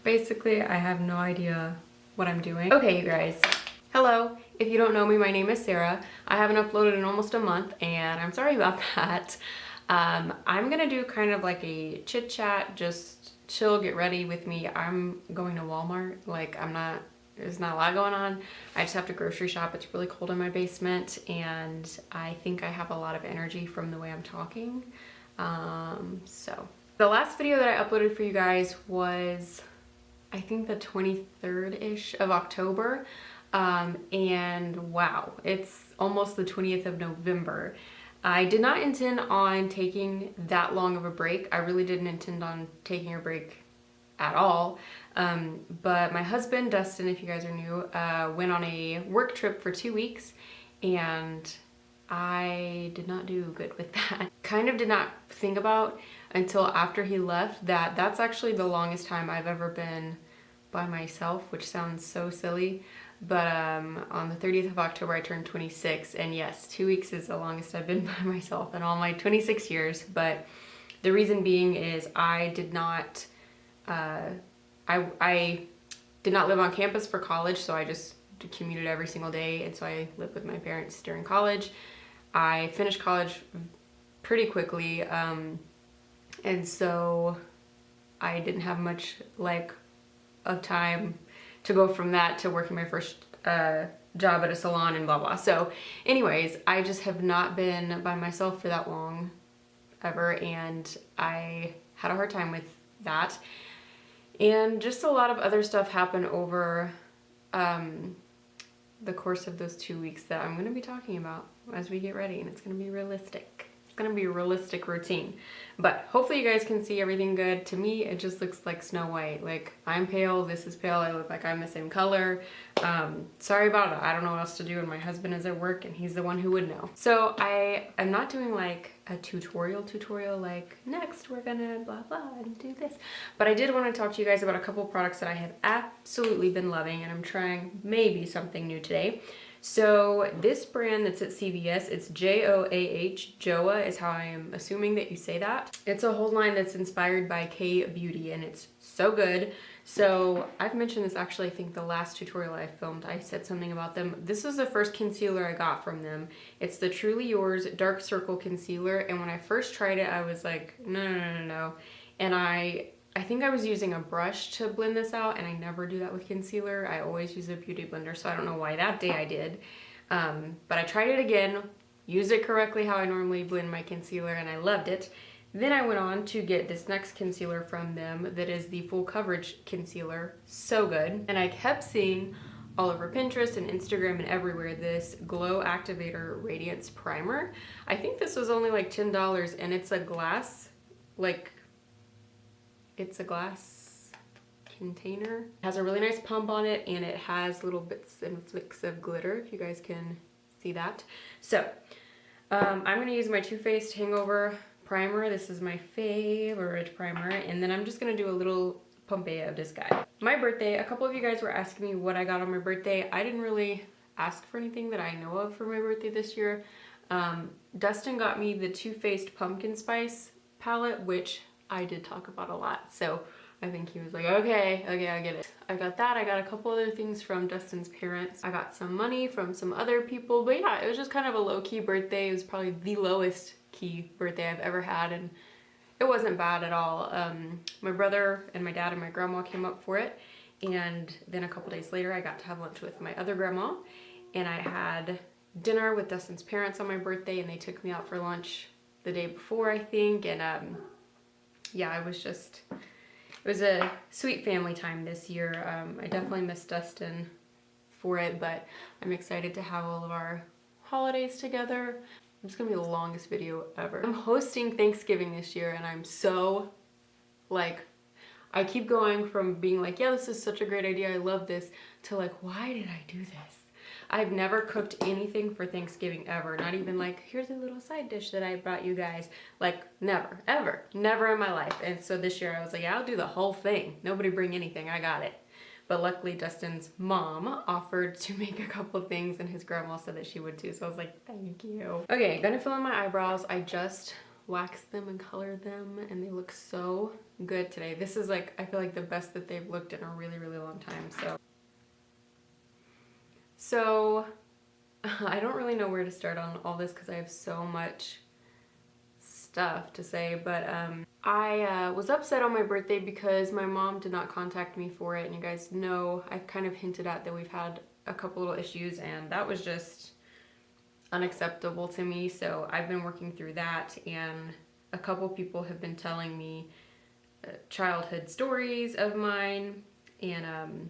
Basically, I have no idea what I'm doing. Okay, you guys. Hello. If you don't know me, my name is Sarah. I haven't uploaded in almost a month, and I'm sorry about that. I'm gonna do kind of like a chit chat, just chill, get ready with me. I'm going to Walmart. Like, there's not a lot going on. I just have to grocery shop. It's really cold in my basement, and I think I have a lot of energy from the way I'm talking. So the last video that I uploaded for you guys was, I think, the 23rd-ish of October. And wow, it's almost the 20th of November. I did not intend on taking that long of a break. I really didn't intend on taking a break at all. But my husband, Dustin, if you guys are new, went on a work trip for 2 weeks, and I did not do good with that. Kind of did not think about until after he left that that's actually the longest time I've ever been by myself, which sounds so silly. But on the 30th of October, I turned 26, and yes, 2 weeks is the longest I've been by myself in all my 26 years. But the reason being is I did not live on campus for college, so I just commuted every single day, and so I lived with my parents during college. I finished college pretty quickly, and so I didn't have much of time to go from that to working my first job at a salon and blah blah. So anyways, I just have not been by myself for that long ever, and I had a hard time with that. And just a lot of other stuff happened over the course of those 2 weeks that I'm going to be talking about as we get ready, and it's going to be realistic. It's going to be a realistic routine. But hopefully you guys can see everything good. To me, it just looks like Snow White. Like, I'm pale, this is pale, I look like I'm the same color. Sorry about it. I don't know what else to do, and my husband is at work, and he's the one who would know. So I'm not doing like a tutorial like, next we're gonna blah blah and do this. But I did want to talk to you guys about a couple products that I have absolutely been loving, and I'm trying maybe something new today. So this brand that's at CVS, it's J-O-A-H, JOA is how I am assuming that you say that. It's a whole line that's inspired by K-Beauty, and it's so good. So I've mentioned this actually, I think the last tutorial I filmed, I said something about them. This is the first concealer I got from them. It's the Truly Yours Dark Circle Concealer, and when I first tried it, I was like, no. And I think I was using a brush to blend this out, and I never do that with concealer. I always use a beauty blender, so I don't know why that day I did. But I tried it again, used it correctly how I normally blend my concealer, and I loved it. Then I went on to get this next concealer from them that is the Full Coverage Concealer. So good. And I kept seeing all over Pinterest and Instagram and everywhere this Glow Activator Radiance Primer. I think this was only like $10, and it's a glass, it's a glass container. It has a really nice pump on it, and it has little bits and flicks of glitter, if you guys can see that. So I'm gonna use my Too Faced Hangover Primer. This is my favorite primer, and then I'm just gonna do a little pump of this guy. My birthday, a couple of you guys were asking me what I got on my birthday. I didn't really ask for anything that I know of for my birthday this year. Dustin got me the Too Faced Pumpkin Spice palette, which I did talk about a lot, so I think he was like, okay, I get it. I got that. I got a couple other things from Dustin's parents. I got some money from some other people, but yeah, it was just kind of a low-key birthday. It was probably the lowest key birthday I've ever had, and it wasn't bad at all. My brother and my dad and my grandma came up for it, and then a couple days later I got to have lunch with my other grandma, and I had dinner with Dustin's parents on my birthday, and they took me out for lunch the day before, I think, and yeah, it was a sweet family time this year. I definitely miss Dustin for it, but I'm excited to have all of our holidays together. It's gonna be the longest video ever. I'm hosting Thanksgiving this year, and I'm so I keep going from being like, yeah, this is such a great idea, I love this, to like, why did I do this? I've never cooked anything for Thanksgiving ever. Not even like, here's a little side dish that I brought you guys. Like, never, ever, never in my life. And so this year I was like, yeah, I'll do the whole thing. Nobody bring anything, I got it. But luckily Dustin's mom offered to make a couple of things, and his grandma said that she would too. So I was like, thank you. Okay, gonna fill in my eyebrows. I just waxed them and colored them, and they look so good today. This is like, I feel like the best that they've looked in a really, really long time. So I don't really know where to start on all this because I have so much stuff to say, but I was upset on my birthday because my mom did not contact me for it, and you guys know I've kind of hinted at that we've had a couple little issues, and that was just unacceptable to me. So I've been working through that, and a couple people have been telling me childhood stories of mine, and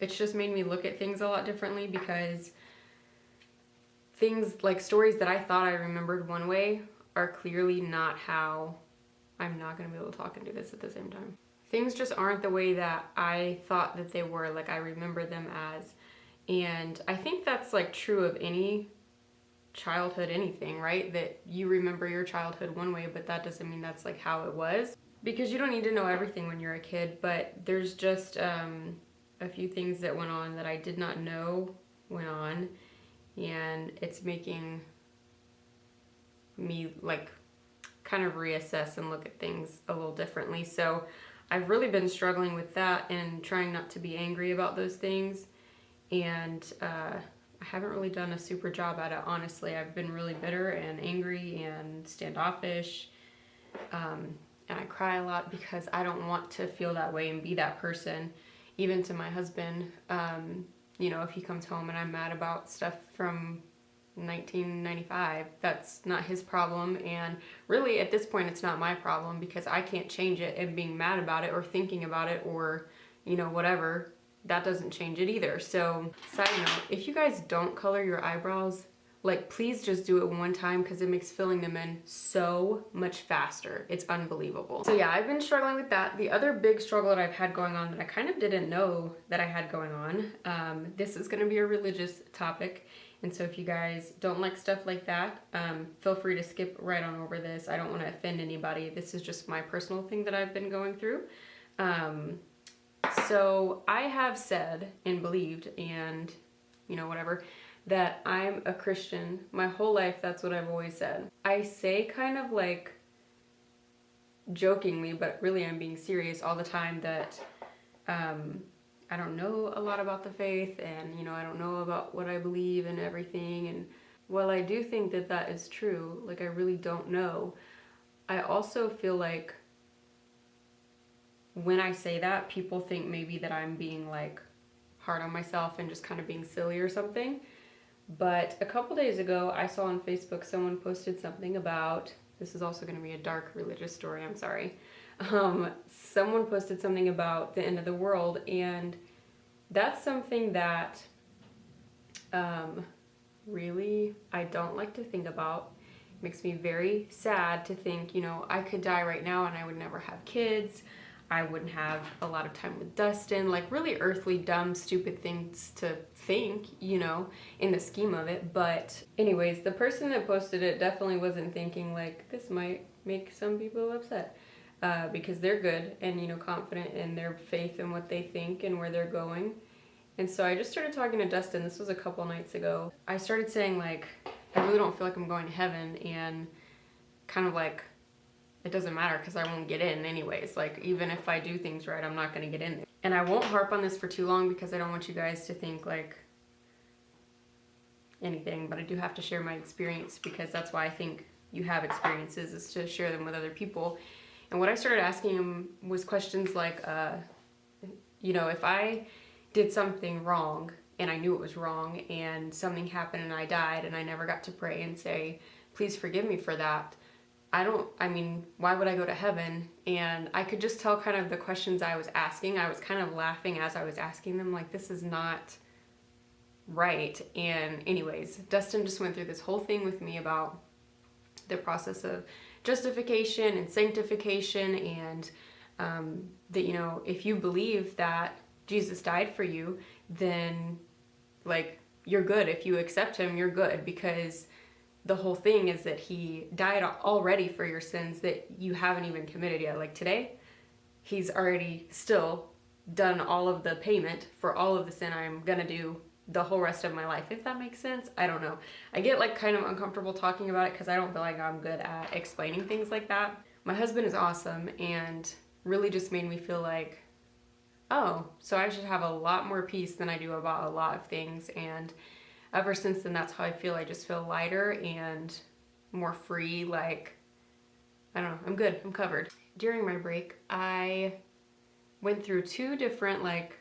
it's just made me look at things a lot differently, because things like stories that I thought I remembered one way are clearly not how. I'm not going to be able to talk and do this at the same time. Things just aren't the way that I thought that they were, like I remember them as. And I think that's like true of any childhood anything, right? That you remember your childhood one way, but that doesn't mean that's like how it was. Because you don't need to know everything when you're a kid, but there's just a few things that went on that I did not know went on, and it's making me like kind of reassess and look at things a little differently. So I've really been struggling with that and trying not to be angry about those things, and I haven't really done a super job at it, honestly. I've been really bitter and angry and standoffish, and I cry a lot because I don't want to feel that way and be that person. Even to my husband, you know, if he comes home and I'm mad about stuff from 1995, that's not his problem, and really at this point it's not my problem, because I can't change it, and being mad about it or thinking about it or, you know, whatever, that doesn't change it either. So side note, if you guys don't color your eyebrows, like please just do it one time, because it makes filling them in so much faster. It's unbelievable. So yeah, I've been struggling with that. The other big struggle that I've had going on that I kind of didn't know that I had going on, this is gonna be a religious topic, and so if you guys don't like stuff like that, feel free to skip right on over this. I don't want to offend anybody. This is just my personal thing that I've been going through. So I have said and believed, and you know, whatever, that I'm a Christian my whole life. That's what I've always said. I say kind of like jokingly, but really I'm being serious all the time, that I don't know a lot about the faith, and you know, I don't know about what I believe and everything, and while I do think that that is true, like I really don't know, I also feel like when I say that, people think maybe that I'm being like hard on myself and just kind of being silly or something. But a couple days ago, I saw on Facebook someone posted something about, this is also going to be a dark religious story, I'm sorry. Someone posted something about the end of the world, and that's something that really I don't like to think about. It makes me very sad to think, you know, I could die right now and I would never have kids. I wouldn't have a lot of time with Dustin, like really earthly, dumb, stupid things to think, you know, in the scheme of it. But anyways, the person that posted it definitely wasn't thinking like, this might make some people upset, because they're good and, you know, confident in their faith and what they think and where they're going. And so I just started talking to Dustin. This was a couple nights ago. I started saying like, I really don't feel like I'm going to heaven, and kind of like, it doesn't matter because I won't get in anyways. Like, even if I do things right, I'm not going to get in there. And I won't harp on this for too long because I don't want you guys to think like anything, but I do have to share my experience, because that's why I think you have experiences, is to share them with other people. And what I started asking him was questions like, you know, if I did something wrong and I knew it was wrong, and something happened and I died and I never got to pray and say, please forgive me for that, I mean, why would I go to heaven? And I could just tell kind of the questions I was asking. I was kind of laughing as I was asking them, like, this is not right. And anyways, Dustin just went through this whole thing with me about the process of justification and sanctification, and that, you know, if you believe that Jesus died for you, then like you're good. If you accept him, you're good, because the whole thing is that he died already for your sins that you haven't even committed yet. Like today, he's already still done all of the payment for all of the sin I'm gonna do the whole rest of my life, if that makes sense. I don't know. I get like kind of uncomfortable talking about it because I don't feel like I'm good at explaining things like that. My husband is awesome and really just made me feel like, oh, so I should have a lot more peace than I do about a lot of things. And ever since then, that's how I feel. I just feel lighter and more free. Like, I don't know, I'm good, I'm covered. During my break, I went through 2 different, like,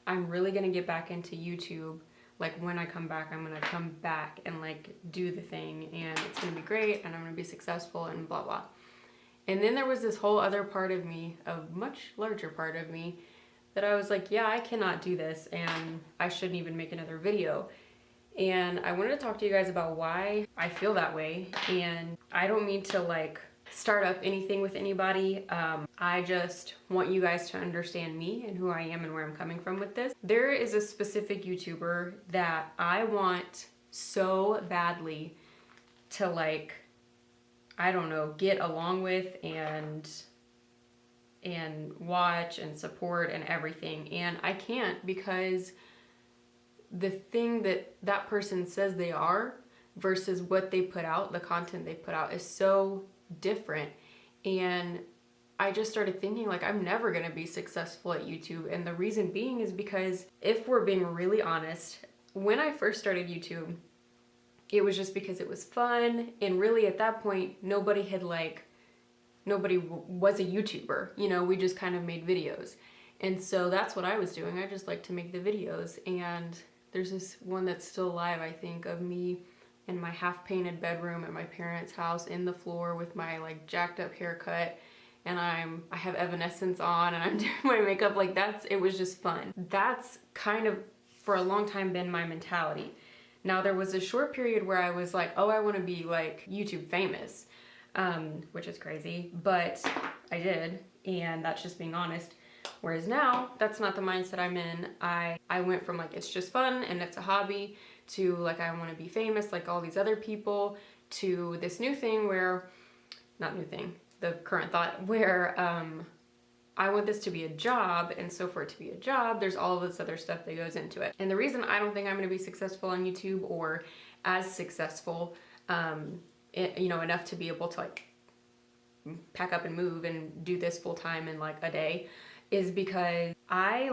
I'm really gonna get back into YouTube. Like, when I come back, I'm gonna come back and like do the thing and it's gonna be great and I'm gonna be successful and blah, blah. And then there was this whole other part of me, a much larger part of me, that I was like, yeah, I cannot do this and I shouldn't even make another video. And I wanted to talk to you guys about why I feel that way. And I don't mean to like start up anything with anybody. I just want you guys to understand me and who I am and where I'm coming from with this. There is a specific YouTuber that I want so badly to like, I don't know, get along with and watch and support and everything. And I can't, because the thing that that person says they are versus what they put out, the content they put out, is so different. And I just started thinking like, I'm never gonna be successful at YouTube. And the reason being is because, if we're being really honest, when I first started YouTube, it was just because it was fun. And really at that point, nobody was a YouTuber, you know, we just kind of made videos. And so that's what I was doing. I just like to make the videos. And there's this one that's still alive, I think, of me in my half painted bedroom at my parents' house, in the floor with my like jacked up haircut, and I have Evanescence on and I'm doing my makeup. Like, it was just fun. That's kind of for a long time been my mentality. Now there was a short period where I was like, oh, I want to be like YouTube famous, which is crazy, but I did, and that's just being honest. Whereas now, that's not the mindset I'm in. I went from like, it's just fun and it's a hobby, to like, I want to be famous like all these other people, to this new thing where, not new thing, the current thought where I want this to be a job, and so for it to be a job, there's all of this other stuff that goes into it. And the reason I don't think I'm going to be successful on YouTube, or as successful, you know, enough to be able to like pack up and move and do this full time in like a day, is because I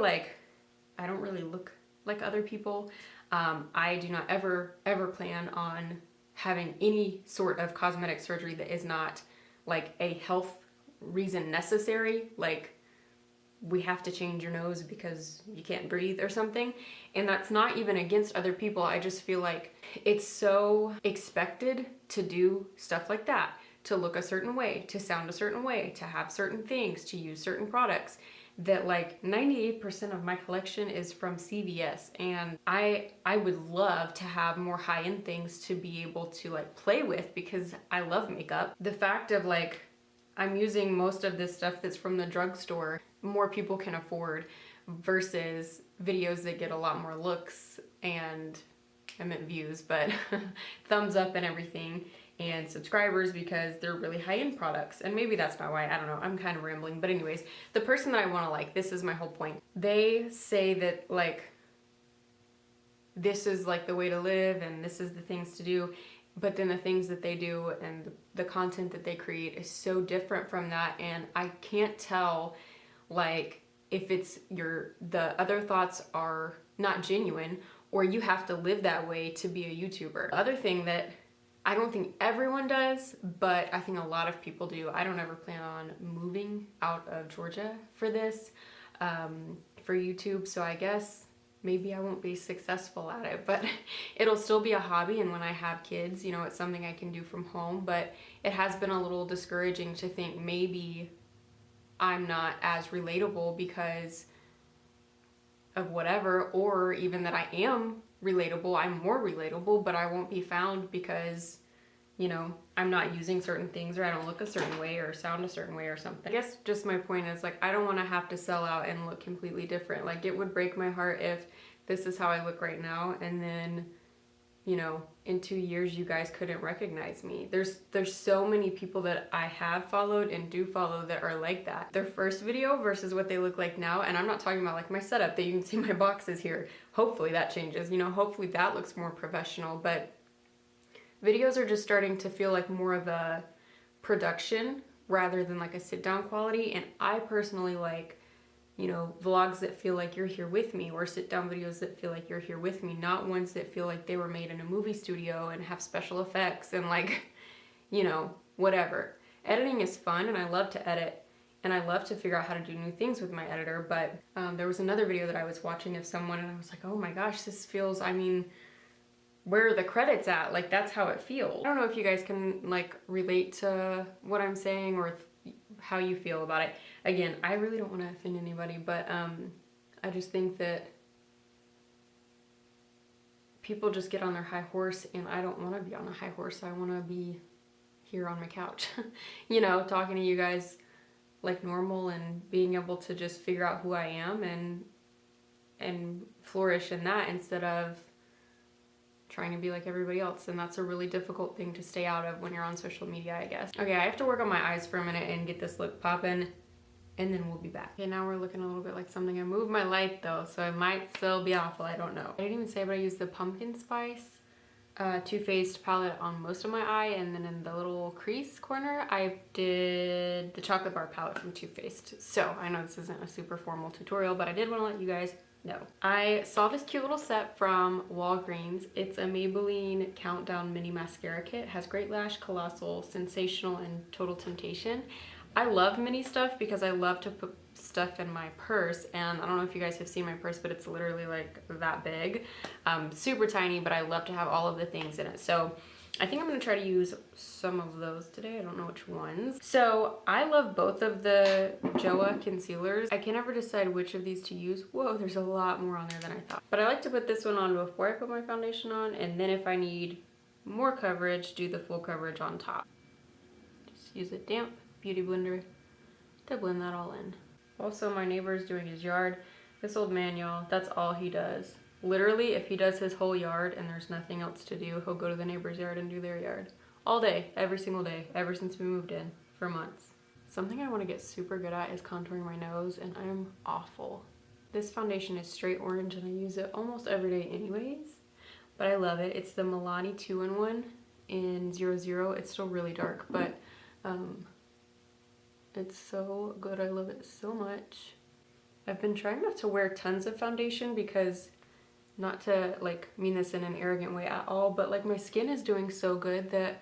don't really look like other people. I do not ever plan on having any sort of cosmetic surgery that is not like a health reason necessary. Like, we have to change your nose because you can't breathe or something. And that's not even against other people. I just feel like it's so expected to do stuff like that, to look a certain way, to sound a certain way, to have certain things, to use certain products, that like 98% of my collection is from CVS. And I would love to have more high-end things to be able to like play with, because I love makeup. The fact of like, I'm using most of this stuff that's from the drugstore, more people can afford, versus videos that get a lot more looks and, I meant views, but thumbs up and everything, and subscribers, because they're really high-end products. And maybe that's not why, I don't know, I'm kind of rambling. But anyways, the person that I want to like, this is my whole point. They say that like, this is like the way to live and this is the things to do. But then the things that they do and the content that they create is so different from that. And I can't tell like if it's the other thoughts are not genuine, or you have to live that way to be a YouTuber. The other thing that I don't think everyone does, but I think a lot of people do. I don't ever plan on moving out of Georgia for this, for YouTube. So I guess maybe I won't be successful at it, but it'll still be a hobby. And when I have kids, you know, it's something I can do from home. But it has been a little discouraging to think maybe I'm not as relatable because of whatever, or even that I am relatable, I'm more relatable, but I won't be found because, you know, I'm not using certain things, or I don't look a certain way or sound a certain way or something. I guess just my point is like, I don't want to have to sell out and look completely different. Like, it would break my heart if this is how I look right now and then you know, in 2 years you guys couldn't recognize me. There's so many people that I have followed and do follow that are like that. Their first video versus what they look like now, and I'm not talking about like my setup that you can see my boxes here. Hopefully that changes, you know, hopefully that looks more professional, but videos are just starting to feel like more of a production rather than like a sit down quality. And I personally like, you know, vlogs that feel like you're here with me, or sit down videos that feel like you're here with me, not ones that feel like they were made in a movie studio and have special effects and like, you know, whatever. Editing is fun and I love to edit and I love to figure out how to do new things with my editor, but there was another video that I was watching of someone and I was like, oh my gosh, this feels, I mean, where are the credits at? Like, that's how it feels. I don't know if you guys can like relate to what I'm saying or how you feel about it. Again, I really don't want to offend anybody, but I just think that people just get on their high horse and I don't want to be on a high horse. I want to be here on my couch, you know, talking to you guys like normal and being able to just figure out who I am and flourish in that instead of trying to be like everybody else. And that's a really difficult thing to stay out of when you're on social media, I guess. Okay, I have to work on my eyes for a minute and get this look poppin', and then we'll be back. Okay, now we're looking a little bit like something. I moved my light though, so it might still be awful, I don't know. I didn't even say, but I used the pumpkin spice Too Faced palette on most of my eye, and then in the little crease corner I did the chocolate bar palette from Too Faced. So I know this isn't a super formal tutorial, but I did want to let you guys know. I saw this cute little set from Walgreens. It's a Maybelline Countdown Mini Mascara Kit. It has Great Lash, Colossal, Sensational, and Total Temptation. I love mini stuff because I love to put stuff in my purse, and I don't know if you guys have seen my purse, but it's literally like that big. Super tiny, but I love to have all of the things in it. So I think I'm gonna try to use some of those today. I don't know which ones. So I love both of the JOA concealers. I can never decide which of these to use. Whoa, there's a lot more on there than I thought. But I like to put this one on before I put my foundation on, and then if I need more coverage, do the full coverage on top. Just use a damp beauty blender to blend that all in. Also, my neighbor's doing his yard. This old man, y'all, that's all he does. Literally, if he does his whole yard and there's nothing else to do, he'll go to the neighbor's yard and do their yard. All day, every single day, ever since we moved in, for months. Something I want to get super good at is contouring my nose, and I'm awful. This foundation is straight orange and I use it almost every day anyways, but I love it. It's the Milani 2-in-1 in 00. It's still really dark, but it's so good. I love it so much. I've been trying not to wear tons of foundation because, not to like mean this in an arrogant way at all, but like my skin is doing so good that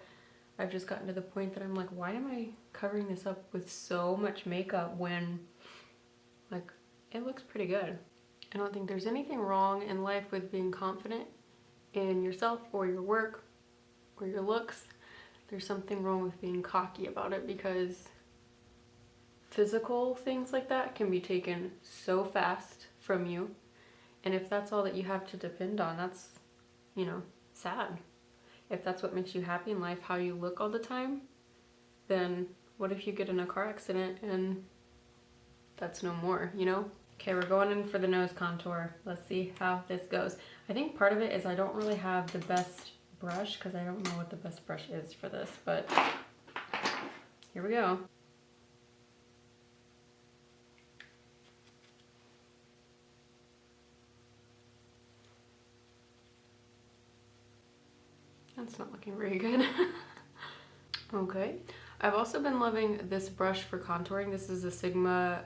I've just gotten to the point that I'm like, why am I covering this up with so much makeup when like it looks pretty good? I don't think there's anything wrong in life with being confident in yourself or your work or your looks. There's something wrong with being cocky about it, because physical things like that can be taken so fast from you. And if that's all that you have to depend on, that's, you know, sad. If that's what makes you happy in life, how you look all the time, then what if you get in a car accident and that's no more, you know? Okay, we're going in for the nose contour. Let's see how this goes. I think part of it is I don't really have the best brush, because I don't know what the best brush is for this, but here we go. That's not looking very good. Okay, I've also been loving this brush for contouring. This is a Sigma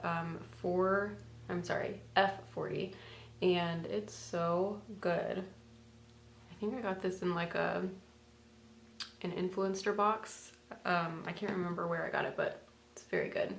F40, and it's so good. I think I got this in like an influencer box. I can't remember where I got it, but it's very good.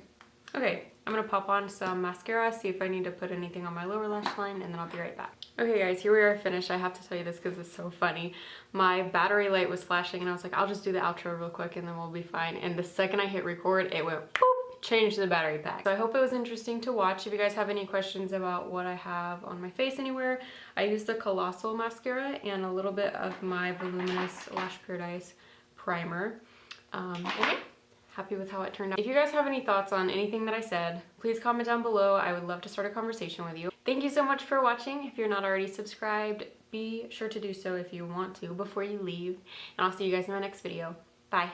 Okay, I'm gonna pop on some mascara, see if I need to put anything on my lower lash line, and then I'll be right back. Okay guys, here we are finished. I have to tell you this because it's so funny. My battery light was flashing and I was like, I'll just do the outro real quick and then we'll be fine. And the second I hit record, it went boop, changed the battery pack. So I hope it was interesting to watch. If you guys have any questions about what I have on my face anywhere, I used the Colossal mascara and a little bit of my Voluminous Lash Paradise primer. Okay. Happy with how it turned out. If you guys have any thoughts on anything that I said, please comment down below. I would love to start a conversation with you. Thank you so much for watching. If you're not already subscribed, be sure to do so if you want to before you leave. And I'll see you guys in my next video. Bye.